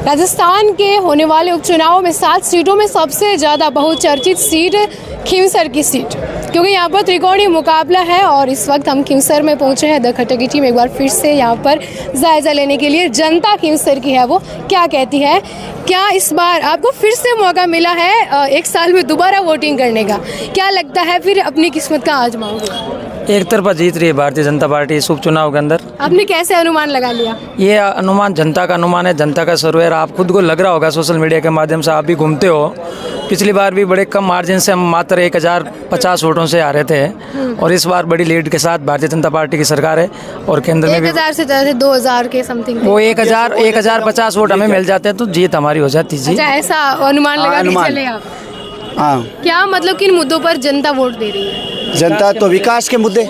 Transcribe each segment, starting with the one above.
राजस्थान के होने वाले उपचुनाव में 7 सीटों में सबसे ज़्यादा बहुचर्चित सीट खींवसर की सीट, क्योंकि यहाँ पर त्रिकोणीय मुकाबला है। और इस वक्त हम खींवसर में पहुँचे हैं। द खट्टर की टीम एक बार फिर से यहाँ पर जायज़ा लेने के लिए जनता खींवसर की है वो क्या कहती है। क्या इस बार आपको फिर से मौका मिला है 1 साल में दोबारा वोटिंग करने का? क्या लगता है फिर अपनी किस्मत का आजमाओगे? एक तरफा जीत रही है भारतीय जनता पार्टी इस उपचुनाव के अंदर। आपने कैसे अनुमान लगा लिया? ये अनुमान जनता का अनुमान है, जनता का सर्वे है। आप खुद को लग रहा होगा सोशल मीडिया के माध्यम से, आप भी घूमते हो। पिछली बार भी बड़े कम मार्जिन से हम मात्र 1050 वोटों से आ रहे थे और इस बार बड़ी लीड के साथ भारतीय जनता पार्टी की सरकार है और केंद्र में भी 1000 से ज़्यादा 2000 के समथिंग वो 1050 वोट हमें मिल जाते हैं तो जीत हमारी हो जाती जी। अच्छा, ऐसा अनुमान लगा के चले आप? हाँ, क्या मतलब किन मुद्दों पर जनता वोट दे रही है? जनता तो विकास के मुद्दे।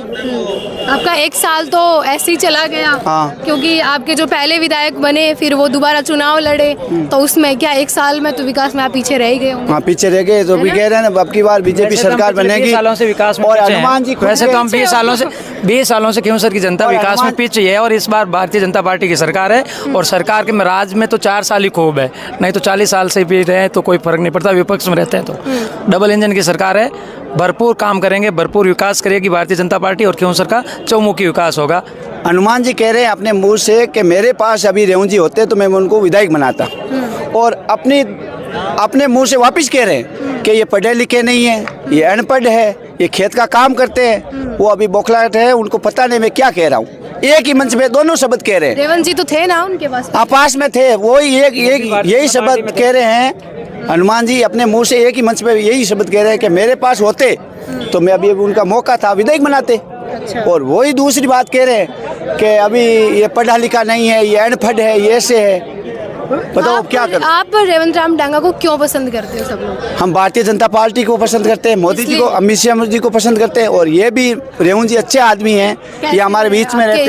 आपका 1 साल तो ऐसे ही चला गया। हाँ। क्योंकि आपके जो पहले विधायक बने फिर वो दोबारा चुनाव लड़े, तो उसमें क्या 1 साल में तो विकास में आप पीछे रह गए होंगे? हाँ, पीछे रह गए तो भी कह रहे हैं ना, अब की बार बीजेपी सरकार बनेगी। सालों से विकास में और पीछे हनुमान जी हैं। वैसे तो हम 20 सालों से खींवसर की जनता विकास में पीछे है और इस बार भारतीय जनता पार्टी की सरकार है और सरकार के राज में तो 4 साल ही खूब है, नहीं तो 40 साल से भी रहे तो कोई फर्क नहीं पड़ता। विपक्ष में रहते हैं तो डबल इंजन की सरकार है, भरपूर काम करेंगे, भरपूर विकास करेगी भारतीय जनता पार्टी और खींवसर का चौमुखी विकास होगा। हनुमान जी कह रहे हैं अपने मुंह से कि मेरे पास अभी रेवू जी होते तो मैं उनको विधायक बनाता, और अपने मुंह से वापस कह रहे हैं कि ये पढ़े लिखे नहीं है, ये अनपढ़ है, ये खेत का काम करते हैं। वो अभी बौखलाहट है, उनको पता नहीं मैं क्या कह रहा हूँ। एक ही मंच पे दोनों शब्द कह रहे हैं। रेवंत जी तो थे ना उनके पास? हाँ, पास में थे, वो यही शब्द कह रहे हैं। हनुमान जी अपने मुंह से एक ही मंच पे यही शब्द कह रहे हैं कि मेरे पास होते तो मैं अभी उनका मौका था विधायक बनाते। अच्छा। और वही दूसरी बात कह रहे हैं कि अभी ये पढ़ा लिखा नहीं है, ये अनपढ़ है, ये ऐसे है। बताओ क्या करते? आप रेवंत राम डांगा को क्यों पसंद करते हो सब लोग? हम भारतीय जनता पार्टी को पसंद करते हैं, मोदी जी को, अमित शाह जी को पसंद करते हैं। और ये भी रेवू जी अच्छे आदमी हैं, ये हमारे बीच में रहते हैं,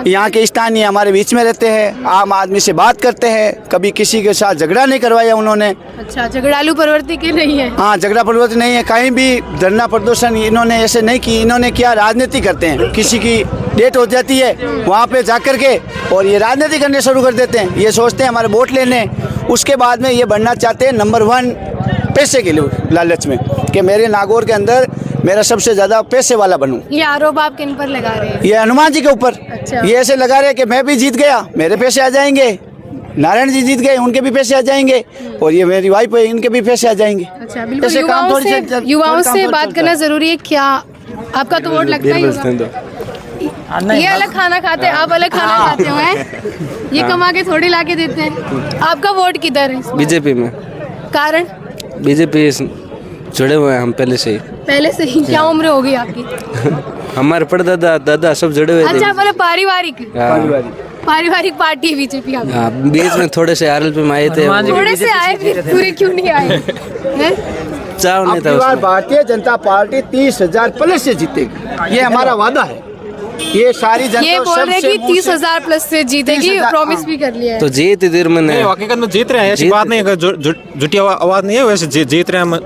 यहाँ के स्थानीय हमारे बीच में रहते हैं, आम आदमी से बात करते हैं, कभी किसी के साथ झगड़ा नहीं करवाया उन्होंने। अच्छा, झगड़ालू प्रवृत्ति के नहीं है? हाँ, झगड़ा प्रवृत्ति नहीं है, कहीं भी धरना प्रदर्शन इन्होंने ऐसे नहीं की। इन्होंने क्या राजनीति करते हैं, किसी की डेट हो जाती है वहाँ पे जाकर के और ये राजनीति करने शुरू कर देते हैं। ये सोचते हैं हमारे वोट लेने, उसके बाद में ये बनना चाहते हैं नंबर 1 पैसे के लिए, लालच में कि मेरे नागौर के अंदर मेरा सबसे ज्यादा पैसे वाला बनूं। ये आरोप आप किन पर लगा रहे हैं? ये हनुमान जी के ऊपर। अच्छा। ये ऐसे लगा रहे हैं कि मैं भी जीत गया, मेरे पैसे आ जाएंगे, नारायण जी जीत गए, उनके भी पैसे आ जाएंगे, और ये मेरी वाइफ है, इनके भी पैसे आ जाएंगे। अच्छा, बिल्कुल। युवाओं से बात करना जरूरी है। क्या आपका तो वोट लगता ही होगा? ये अलग खाना खाते हैं, आप अलग खाना खाते हो हैं? ये कमा के थोड़ी ला के देते हैं। आपका वोट किधर है? बीजेपी में। कारण? बीजेपी जुड़े हुए हैं हम पहले से ही। पहले से ही? क्या उम्र होगी आपकी? हमारे परदादा दादा सब जुड़े हुए थे। अच्छा, मतलब पारिवारिक पार्टी है बीजेपी आपकी? हाँ, बीच में थोड़े से आरएलपी में आए थे। थोड़े से आए, फिर पूरे क्यों नहीं आए? चाव नहीं था उसमें। भारतीय जनता पार्टी 30,000 प्लस से जीतेगी, ये हमारा वादा है। ये सारी जनता ये बोल रहे कि 30,000 प्लस से जीतेगी, प्रॉमिस भी कर लिया है। तो जीत इधर में नहीं, हकीकत में जीत रहे हैं, ऐसी बात नहीं है, झूठी आवाज नहीं है, वैसे जीत रहे हैं,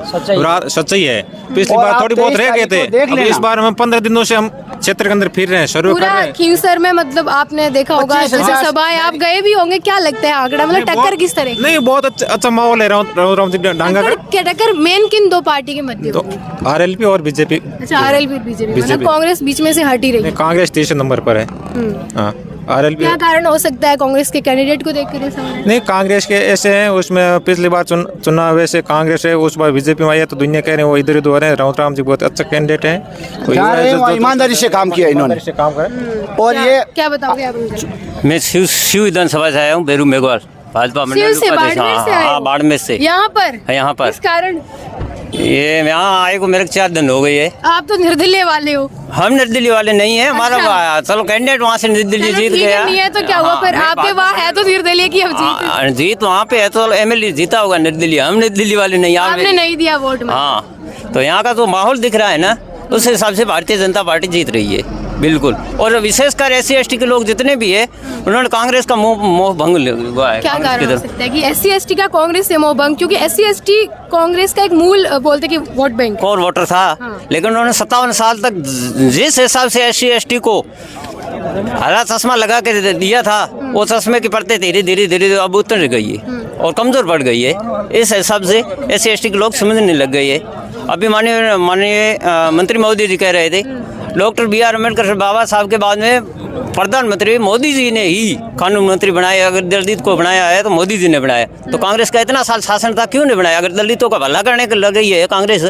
सच्चाई है। पिछली बार थोड़ी बहुत रह गए थे, अब इस बार हम 15 दिनों से हम क्षेत्र के अंदर फिर रहे हैं, शुरू कर रहे हैं। खींवसर में मतलब आपने देखा होगा जैसे सभाएं, आप गए भी होंगे, क्या लगता है आंकड़ा, मतलब टक्कर किस तरह? नहीं, बहुत अच्छा माहौल है राम जी डांगा का। टक्कर मेन किन 2 पार्टी के मध्य? तो आरएलपी और बीजेपी। अच्छा, आरएलपी बीजेपी, मतलब कांग्रेस बीच में से हट ही रही है। कांग्रेस 3 नंबर पर है। हाँ, आरएलपी। क्या कारण हो सकता है कांग्रेस के कैंडिडेट को देखकर ये समझ? नहीं, कांग्रेस के ऐसे हैं, उसमें पिछली बार चुनाव वैसे कांग्रेस है, उस बार बीजेपी में आई है, तो दुनिया कह रहे हैं वो इधर उधर है। राम जी बहुत अच्छा कैंडिडेट है, ईमानदारी से काम किया इन्होंने। और ये क्या बताओगे आप? मैं शिव विधानसभा से आया हूँ, बेरू मेघवाल, भाजपा शिव से बाड़मेर से। यहाँ पर इस कारण ये यहाँ आए को मेरे 4 दिन हो गई है। आप तो निर्दलीय वाले हो। हम निर्दलीय वाले नहीं है, हमारा चलो कैंडिडेट वहाँ से निर्दलीय जीत गया। नहीं है तो क्या हुआ, फिर आपके वहाँ है तो निर्दलीय की हम जीत वहाँ पे है तो एमएलए जीता होगा निर्दलीय, हम निर्दलीय वाले नहीं। आपने नहीं दिया वोट? हाँ, तो यहाँ का जो माहौल दिख रहा है ना, उस हिसाब से भारतीय जनता पार्टी जीत रही है बिल्कुल। और विशेषकर SC/ST के लोग जितने भी है, उन्होंने कांग्रेस का मोह भंग हुआ है। क्या कारण हो सकता है कि SC/ST का कांग्रेस से मोह भंग? क्योंकि SC/ST कांग्रेस का एक मूल बोलते कि वोट बैंक और वोटर था। हाँ। लेकिन उन्होंने 57 साल तक जिस हिसाब से SC/ST को हरा चश्मा लगा के दिया था, वो चश्मे की परतें धीरे धीरे धीरे अब उतर गई है और कमज़ोर पड़ गई है। इस हिसाब से SC/ST के लोग समझने लग गए है। अभी माननीय मंत्री मोदी जी कह रहे थे, डॉक्टर BR अम्बेडकर बाबा साहब के बाद में प्रधानमंत्री मोदी जी ने ही कानून मंत्री बनाया। अगर दलित को बनाया है तो मोदी जी ने बनाया। तो कांग्रेस का इतना साल शासन था, क्यों नहीं बनाया? अगर दलितों का भला करने के लग गई है कांग्रेस,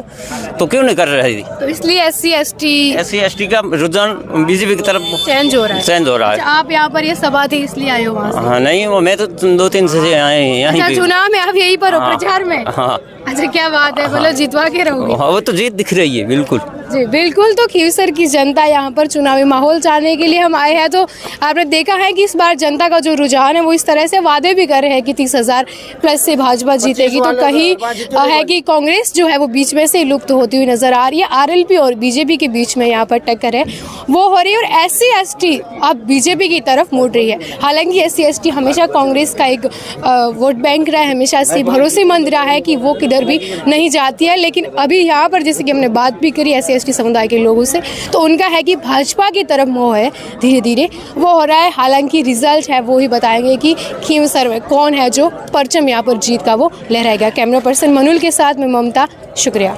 तो क्यों नहीं कर रही थी? तो इसलिए SC/ST का रुझान बीजेपी की तरफ चेंज हो रहा है। है। आप यहाँ पर ये सभा थी इसलिए आए हो वहाँ से? हाँ नहीं, वो मैं तो 2-3 से आए हैं अच्छा, यहीं। चुनाव में आप यहीं पर हो, प्रचार में? हाँ अच्छा, क्या बात है, मतलब जितवा के रहोगे? हाँ, वो तो जीत दिख रही है बिल्कुल। जी बिल्कुल। तो खीवसर की जनता यहाँ पर चुनावी माहौल जानने के लिए हम आए हैं। तो आपने देखा है कि इस बार जनता का जो रुझान है वो इस तरह से वादे भी कर रहे हैं कि 30,000 प्लस से भाजपा जीतेगी। तो कहीं है कि कांग्रेस जो है वो बीच में से लुप्त होती हुई नजर आ रही है। RLP और बीजेपी के बीच में यहाँ पर टक्कर है वो हो रही है, और SC/ST अब बीजेपी की तरफ मुड़ रही है। हालांकि SC/ST हमेशा कांग्रेस का एक वोट बैंक रहा है, हमेशा से भरोसेमंद रहा है कि वो किधर भी नहीं जाती है। लेकिन अभी यहाँ पर जैसे कि हमने बात भी करी SC/ST समुदाय के लोगों से, तो उनका है कि भाजपा की तरफ मोह है, धीरे धीरे वो हो रहा है। हालांकि रिजल्ट है वो ही बताएंगे कि खीवसर में कौन है जो परचम यहाँ पर जीत का वो लहराएगा। कैमरा पर्सन मनुल के साथ में ममता, शुक्रिया।